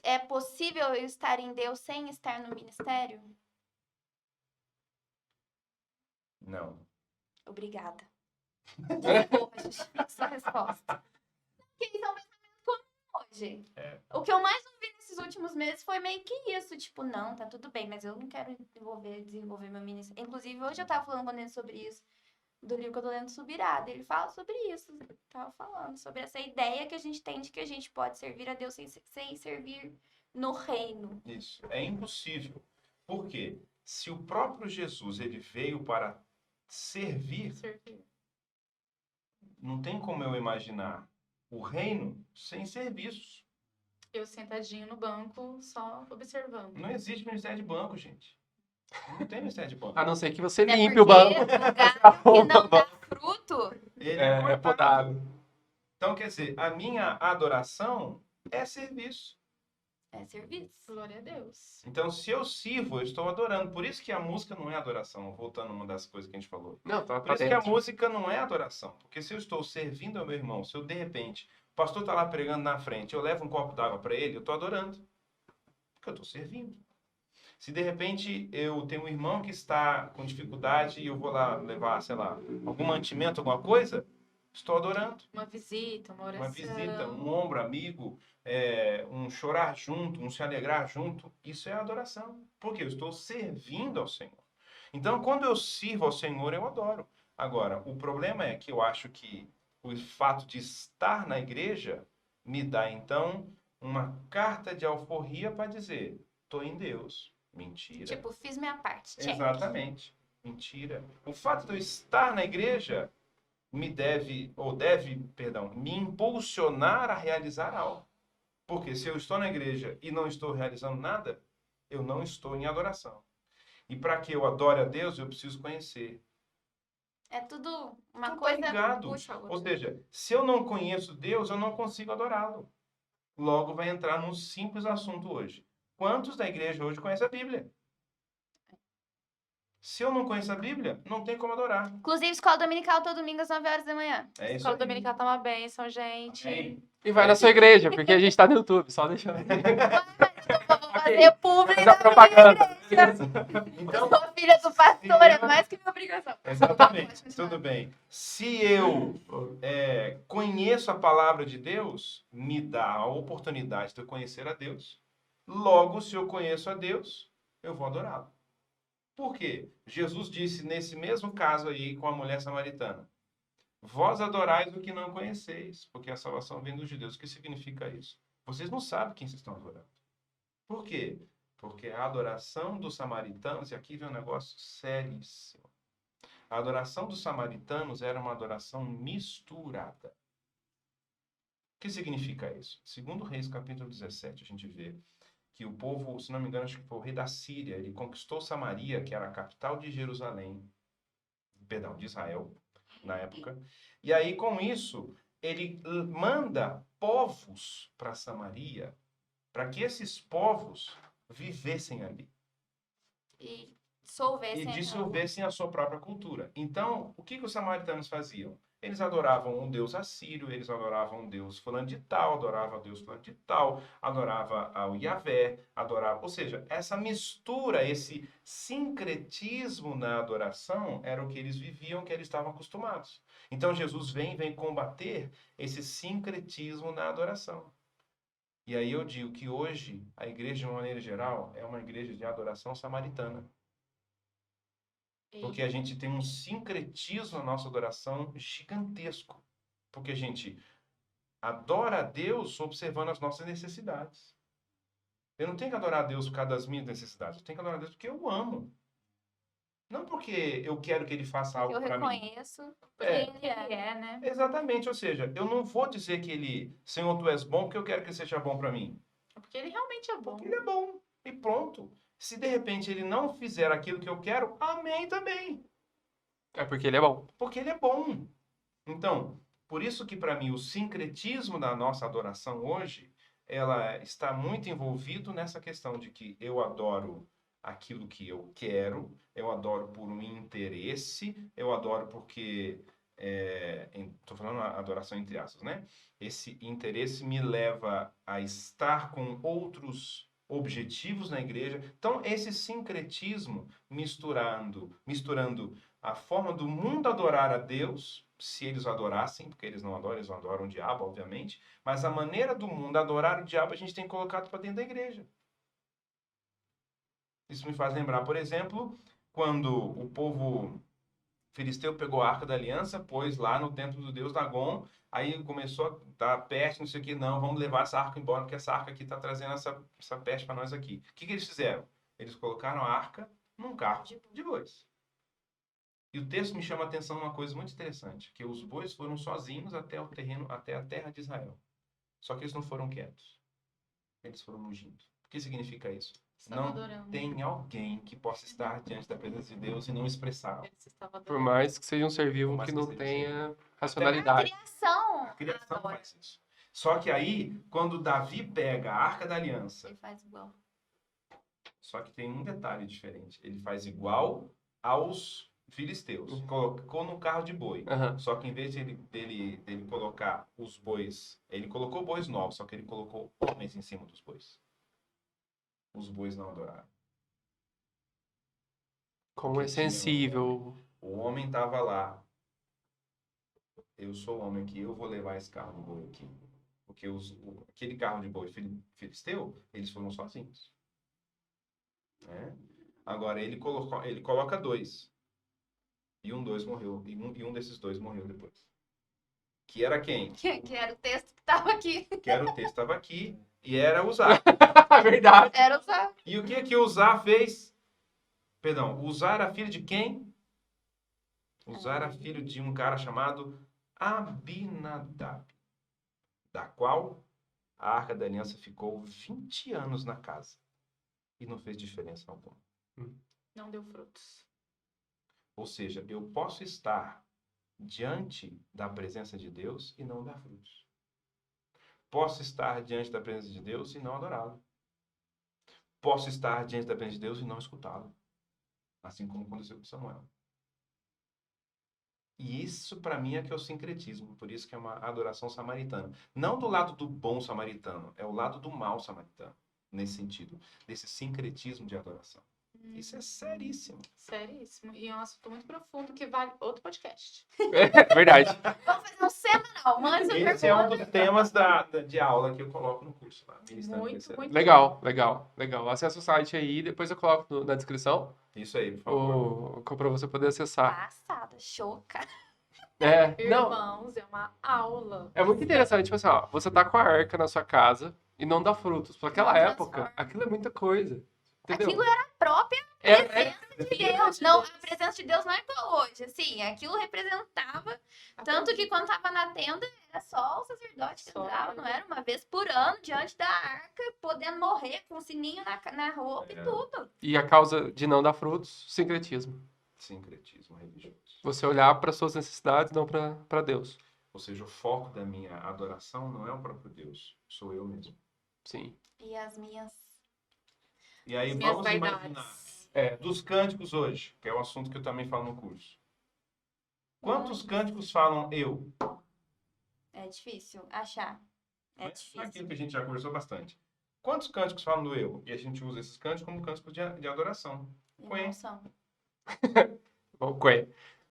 É possível eu estar em Deus sem estar no ministério? Não. Obrigada. Desculpa, Xuxa, sua resposta. Porque isso é um pensamento comum hoje. O que eu mais ouvi nesses últimos meses foi meio que isso. Tipo, não, tá tudo bem, mas eu não quero desenvolver meu ministério. Inclusive, hoje eu tava falando com ele sobre isso, do livro que eu tô lendo, Subirada. Ele fala sobre isso. Tava falando sobre essa ideia que a gente tem de que a gente pode servir a Deus sem servir no reino. Isso. É impossível. Por quê? Se o próprio Jesus ele veio para servir, não tem como eu imaginar o reino sem serviços. Eu sentadinho no banco, só observando. Não existe ministério de banco, gente. Não tem ministério de banco. A não ser que você Até limpe o porque banco. o galho que não dá fruto, Ele É podado. Então, quer dizer, a minha adoração é serviço. é serviço. Glória a Deus. Então, se eu sirvo, eu estou adorando. Por isso que a música não é adoração, voltando a uma das coisas que a gente falou. Não, tá Por isso que a dentro. música não é adoração. Porque se eu estou servindo ao meu irmão, se eu de repente, o pastor está lá pregando na frente, eu levo um copo d'água para ele, eu estou adorando. Porque eu estou servindo. Se de repente eu tenho um irmão que está com dificuldade e eu vou lá levar, sei lá, algum mantimento, alguma coisa, estou adorando. Uma visita, uma oração. Uma visita, um ombro amigo, um chorar junto, um se alegrar junto, isso é adoração. Porque eu estou servindo ao Senhor. Então, quando eu sirvo ao Senhor, eu adoro. Agora, o problema é que eu acho que o fato de estar na igreja me dá, então, uma carta de alforria para dizer, estou em Deus. Mentira. Tipo, fiz minha parte. Check. Exatamente. Mentira. O fato de eu estar na igreja me deve me impulsionar a realizar algo. Porque se eu estou na igreja e não estou realizando nada, eu não estou em adoração. E para que eu adore a Deus, eu preciso conhecer. É tudo uma Tudo coisa tá ligado. puxa a outra. Ou seja, se eu não conheço Deus, eu não consigo adorá-lo. Logo vai entrar num simples assunto hoje. Quantos da igreja hoje conhecem a Bíblia? Se eu não conheço a Bíblia, não tem como adorar. Inclusive, escola dominical todo domingo às 9 horas da manhã. É isso Escola aí. dominical tá uma bênção, gente. Amém. E vai na sua igreja, porque a gente tá no YouTube, só deixa eu ver. Eu vou fazer público Faz da a propaganda. Então, Eu sou filha do pastor, é mais que minha obrigação. exatamente. Tudo bem. Se eu conheço a palavra de Deus, me dá a oportunidade de eu conhecer a Deus. Logo, se eu conheço a Deus, eu vou adorá-lo. Por quê? Jesus disse nesse mesmo caso aí com a mulher samaritana: vós adorais o que não conheceis, porque a salvação vem dos judeus. O que significa isso? Vocês não sabem quem vocês estão adorando. Por quê? Porque a adoração dos samaritanos, e aqui vem um negócio seríssimo. A adoração dos samaritanos era uma adoração misturada. O que significa isso? Segundo Reis, capítulo 17, a gente vê que o povo, se não me engano, acho que foi o rei da Síria, ele conquistou Samaria, que era a capital de de Israel, na época. E aí, com isso, ele manda povos para Samaria, para que esses povos vivessem ali. E dissolvessem. E dissolvessem a sua própria cultura. Então, o que os samaritanos faziam? Eles adoravam um deus assírio, eles adoravam um deus fulano de tal, adoravam o deus fulano de tal, adorava ao Yahvé, adorava... Ou seja, essa mistura, esse sincretismo na adoração era o que eles viviam, que eles estavam acostumados. Então, Jesus vem combater esse sincretismo na adoração. E aí eu digo que hoje, a igreja, de uma maneira geral, é uma igreja de adoração samaritana. Porque a gente tem um sincretismo na nossa adoração gigantesco. Porque a gente adora a Deus observando as nossas necessidades. Eu não tenho que adorar a Deus por causa das minhas necessidades. Eu tenho que adorar a Deus porque eu amo. Não porque eu quero que Ele faça algo para mim. Eu reconheço Porque ele é, né? Exatamente. Ou seja, eu não vou dizer que Ele, Senhor, Tu és bom porque eu quero que Ele seja bom para mim. Porque ele realmente é bom. Porque Ele é bom. E pronto. Se de repente Ele não fizer aquilo que eu quero, amém também. É porque ele é bom. Porque Ele é bom. Então, por isso que para mim o sincretismo da nossa adoração hoje, ela está muito envolvido nessa questão de que eu adoro aquilo que eu quero, eu adoro por um interesse, eu adoro porque Estou falando a adoração entre aspas, né? Esse interesse me leva a estar com outros objetivos na igreja. Então, esse sincretismo misturando a forma do mundo adorar a Deus, se eles o adorassem, porque eles não adoram o diabo, obviamente, mas a maneira do mundo adorar o diabo a gente tem colocado para dentro da igreja. Isso me faz lembrar, por exemplo, quando o povo filisteu pegou a Arca da Aliança, pôs lá no templo do deus Dagon, aí começou a dar peste, não sei o que, não, vamos levar essa arca embora, porque essa arca aqui está trazendo essa peste para nós aqui. O que eles fizeram? Eles colocaram a arca num carro de bois. E o texto me chama a atenção uma coisa muito interessante, que os bois foram sozinhos até o terreno, até a terra de Israel. Só que eles não foram quietos. Eles foram mugindo. O que significa isso? Estava Não adorando. tem alguém que possa estar diante da presença de Deus e não expressar. Eles estavam Por adorando. mais que seja um ser vivo Por mais que que não seja um tenha A racionalidade. criação. A criação adora. faz isso. Só que aí, quando Davi pega a Arca da Aliança, Ele faz igual. só que tem um detalhe diferente. Ele faz igual aos filisteus. Colocou no carro de boi. Aham. Só que em vez dele colocar os bois, ele colocou bois novos, só que ele colocou homens em cima dos bois. Os bois não adoraram. Como é sensível. O homem estava lá. Eu sou o homem aqui, eu vou levar esse carro de boi aqui. Porque aquele carro de boi filisteu, eles foram sozinhos. Né? Agora, ele coloca dois. E dois morreu. E um desses dois morreu depois. Que era quem? Que era o texto que tava aqui. Que era o texto, estava aqui. E era Uzá. Verdade. Era o Zá. E o que Uzá fez? Perdão, Uzá era filho de quem? Uzá era filho de um cara chamado Abinadab, da qual a Arca da Aliança ficou 20 anos na casa e não fez diferença alguma. Não deu frutos. Ou seja, eu posso estar diante da presença de Deus e não dar frutos. Posso estar diante da presença de Deus e não adorá-lo. Posso estar diante da presença de Deus e não escutá-lo. Assim como aconteceu com Samuel. E isso, para mim, é que é o sincretismo. Por isso que é uma adoração samaritana. Não do lado do bom samaritano, é o lado do mau samaritano. Nesse sentido, desse sincretismo de adoração. Isso é seríssimo. Seríssimo. E é um assunto muito profundo que vale outro podcast. Verdade. Vamos fazer um semanal. Manda essa Esse é um pergunta. dos temas de aula que eu coloco no curso lá. Ministrando Muito, terceira. muito Legal, legal, legal. Acesse o site aí, depois eu coloco na descrição Isso aí, por favor. para você poder acessar. Passada, choca. Não, Irmãos, é uma aula. é muito interessante, tipo assim, ó, você tá com a arca na sua casa e não dá frutos. Para aquela Não época, transforma. aquilo é muita coisa. Entendeu? Aquilo era a própria É- presença de Deus. Não, a presença de Deus não é igual hoje. Assim, aquilo representava. Tanto que quando tava na tenda, era só o sacerdote que Só entrava, ele. não era? Uma vez por ano, diante da arca, podendo morrer com o sininho na roupa É. e tudo. E a causa de não dar frutos, sincretismo. Sincretismo religioso. Você olhar para suas necessidades, não para Deus. Ou seja, o foco da minha adoração não é o próprio Deus, sou eu mesmo. Sim. E as minhas. E aí As minhas vamos imaginar, vaidades. dos cânticos hoje, que é o assunto que eu também falo no curso. Quantos cânticos falam eu? É difícil achar. É Mas difícil. Aquilo que a gente já conversou bastante. Quantos cânticos falam do eu? E a gente usa esses cânticos como cânticos de adoração. Emoção. Bom, Quê?